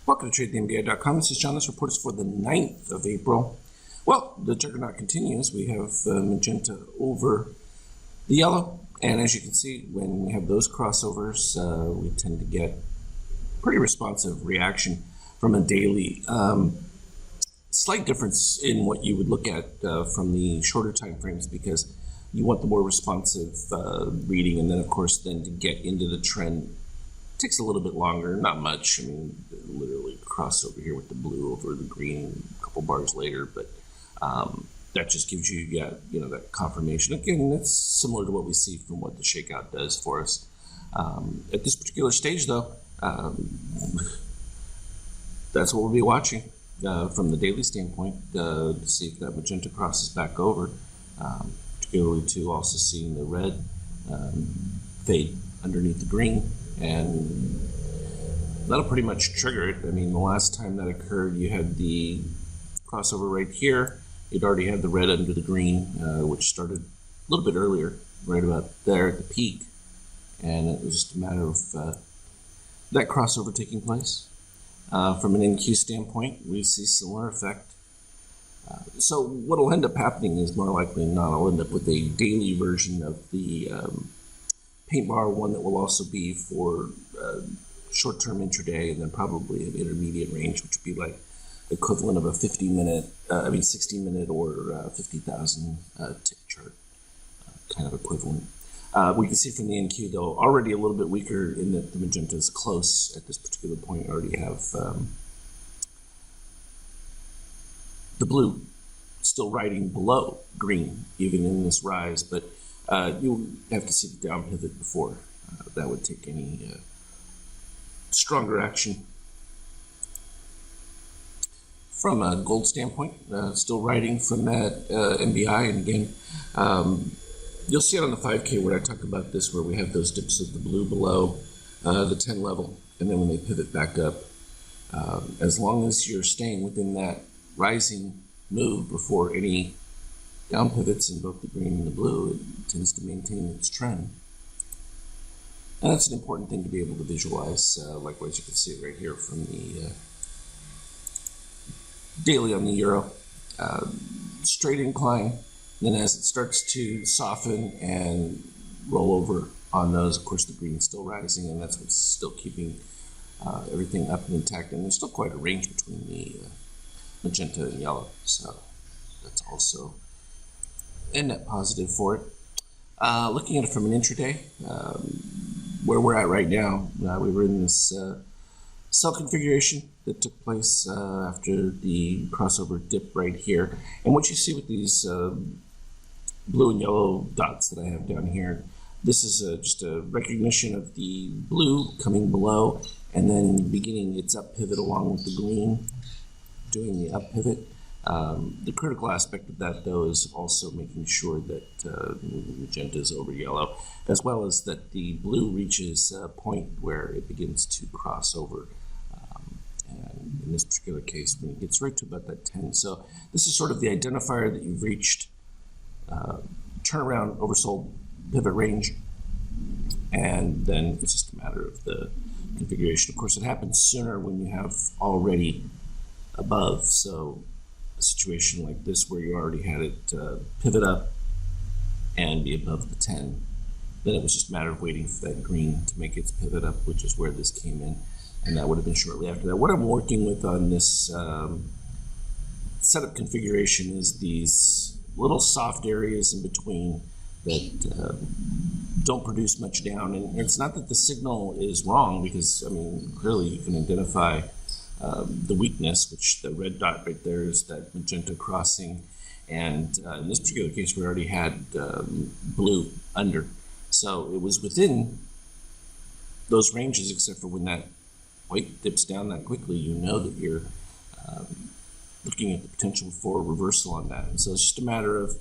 Welcome to TradeTheMBA.com. This is John. This report is for the 9th of April. Well, the juggernaut continues. We have magenta over the yellow. And as you can see, when we have those crossovers, we tend to get pretty responsive reaction from a daily. Slight difference in what you would look at from the shorter time frames, because you want the more responsive reading. And then, of course, then to get into the trend takes a little bit longer, not much. I mean, literally cross over here with the blue over the green a couple bars later, but that just gives you, that confirmation. Again, that's similar to what we see from what the shakeout does for us. At this particular stage, though, that's what we'll be watching from the daily standpoint to see if that magenta crosses back over, particularly to also seeing the red fade underneath the green. And that'll pretty much trigger it. I mean, the last time that occurred, you had the crossover right here. You'd already had the red under the green, which started a little bit earlier, right about there at the peak. And it was just a matter of that crossover taking place. From an NQ standpoint, we see similar effect. So what will end up happening is, more likely than not, I'll end up with a daily version of the paint bar, one that will also be for short-term intraday, and then probably an intermediate range, which would be like equivalent of a 60-minute or 50,000 tick chart, kind of equivalent. We can see from the NQ, though, already a little bit weaker in that the magenta is close at this particular point. I already have the blue still riding below green, even in this rise, but you'll have to see the down pivot before that would take any stronger action. From a gold standpoint, still riding from that MBI, and again, you'll see it on the 5K where I talk about this, where we have those dips of the blue below the 10 level, and then when they pivot back up, as long as you're staying within that rising move before any down pivots in both the green and the blue, it tends to maintain its trend. And that's an important thing to be able to visualize. Likewise, you can see it right here from the daily on the euro. Straight incline. Then as it starts to soften and roll over on those, of course, the green's still rising, and that's what's still keeping everything up and intact. And there's still quite a range between the magenta and yellow. So that's also a net positive for it. Looking at it from an intraday, where we're at right now, we were in this sell configuration that took place after the crossover dip right here. And what you see with these blue and yellow dots that I have down here, this is just a recognition of the blue coming below and then beginning its up pivot along with the green, doing the up pivot. The critical aspect of that, though, is also making sure that magenta is over yellow, as well as that the blue reaches a point where it begins to cross over. And in this particular case, when it gets right to about that 10. So this is sort of the identifier that you've reached turnaround, oversold, pivot range, and then it's just a matter of the configuration. Of course, it happens sooner when you have already above. So a situation like this where you already had it pivot up and be above the 10, then it was just a matter of waiting for that green to make its pivot up, which is where this came in, and that would have been shortly after that. What I'm working with on this setup configuration is these little soft areas in between that don't produce much down, and it's not that the signal is wrong, because I mean, clearly you can identify the weakness, which the red dot right there is that magenta crossing, and in this particular case we already had blue under, so it was within those ranges, except for when that white dips down that quickly, you know that you're looking at the potential for reversal on that. And so it's just a matter of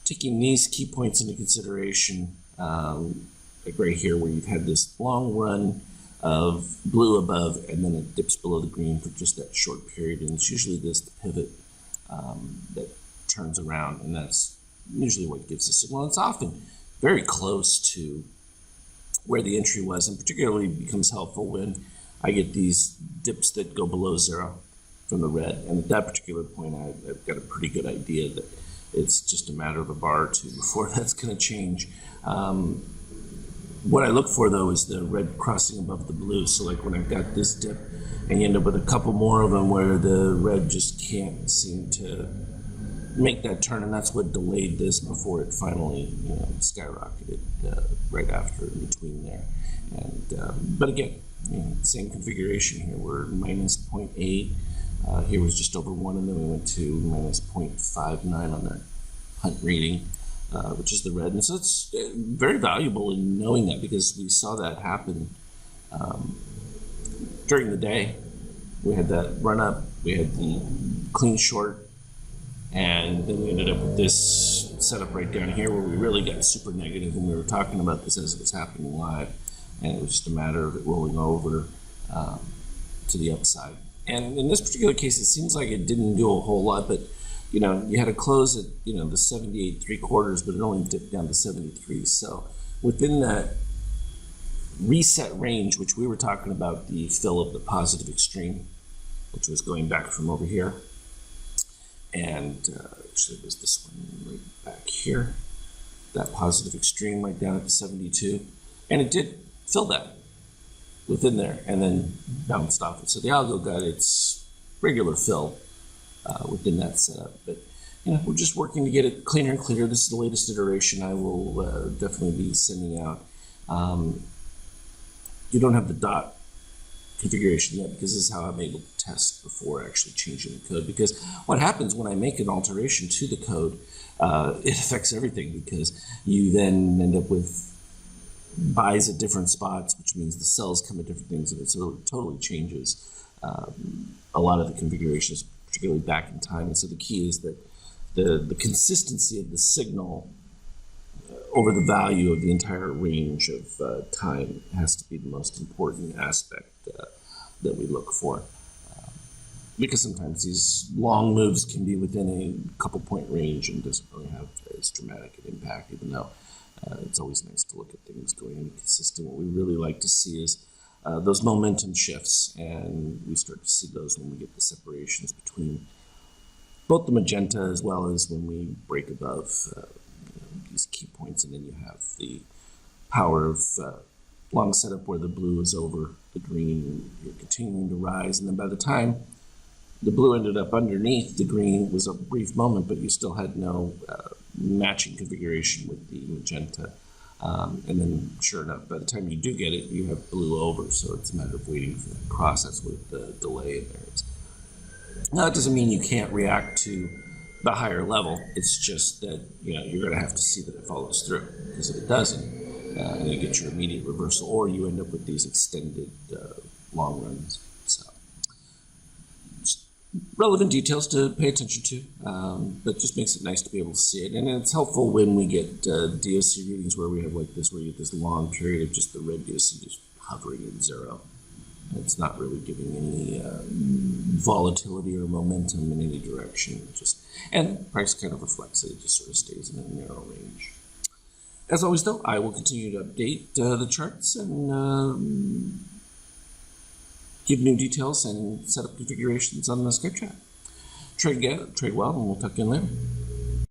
taking these key points into consideration, like right here where you've had this long run of blue above, and then it dips below the green for just that short period, and it's usually this pivot that turns around, and that's usually what gives the signal. It's often very close to where the entry was, and particularly becomes helpful when I get these dips that go below zero from the red. And at that particular point, I've got a pretty good idea that it's just a matter of a bar or two before that's going to change. What I look for, though, is the red crossing above the blue. So like when I've got this dip and you end up with a couple more of them where the red just can't seem to make that turn, and that's what delayed this before it finally skyrocketed right after, in between there. And but again, same configuration here. We're minus 0.8. Here was just over 1, and then we went to minus 0.59 on that hunt reading, which is the red. And so it's very valuable in knowing that, because we saw that happen during the day. We had that run up, we had the clean short, and then we ended up with this setup right down here where we really got super negative when we were talking about this as it was happening live. And it was just a matter of it rolling over to the upside. And in this particular case, it seems like it didn't do a whole lot, but you had a close at the 78.75, but it only dipped down to 73. So within that reset range, which we were talking about, the fill of the positive extreme, which was going back from over here, and actually it was this one right back here, that positive extreme right down at the 72, and it did fill that within there and then bounced off it. So the algo got its regular fill within that setup. But we're just working to get it cleaner and cleaner. This is the latest iteration I will definitely be sending out. You don't have the dot configuration yet, because this is how I'm able to test before actually changing the code. Because what happens when I make an alteration to the code, it affects everything, because you then end up with buys at different spots, which means the cells come at different things, and so it totally changes a lot of the configurations, particularly back in time. And so the key is that the consistency of the signal over the value of the entire range of time has to be the most important aspect that we look for. Because sometimes these long moves can be within a couple point range and doesn't really have as dramatic an impact, even though it's always nice to look at things going consistent. What we really like to see is those momentum shifts, and we start to see those when we get the separations between both the magenta as well as when we break above these key points, and then you have the power of long setup where the blue is over the green and you're continuing to rise, and then by the time the blue ended up underneath the green, was a brief moment, but you still had no matching configuration with the magenta. And then sure enough, by the time you do get it, you have blue over, so it's a matter of waiting for that cross. That's what the delay in there is. Now, that doesn't mean you can't react to the higher level. It's just that you're going to have to see that it follows through, because if it doesn't, you get your immediate reversal, or you end up with these extended long runs. So, just relevant details to pay attention to, but just makes it nice to be able to see it. And it's helpful when we get DOC readings where we have like this, where you get this long period of just the red DOC just hovering at zero. It's not really giving any volatility or momentum in any direction. And price kind of reflects it. It just sort of stays in a narrow range. As always, though, I will continue to update the charts and give new details and set up configurations on the Skype chat. Trade well, and we'll talk again later.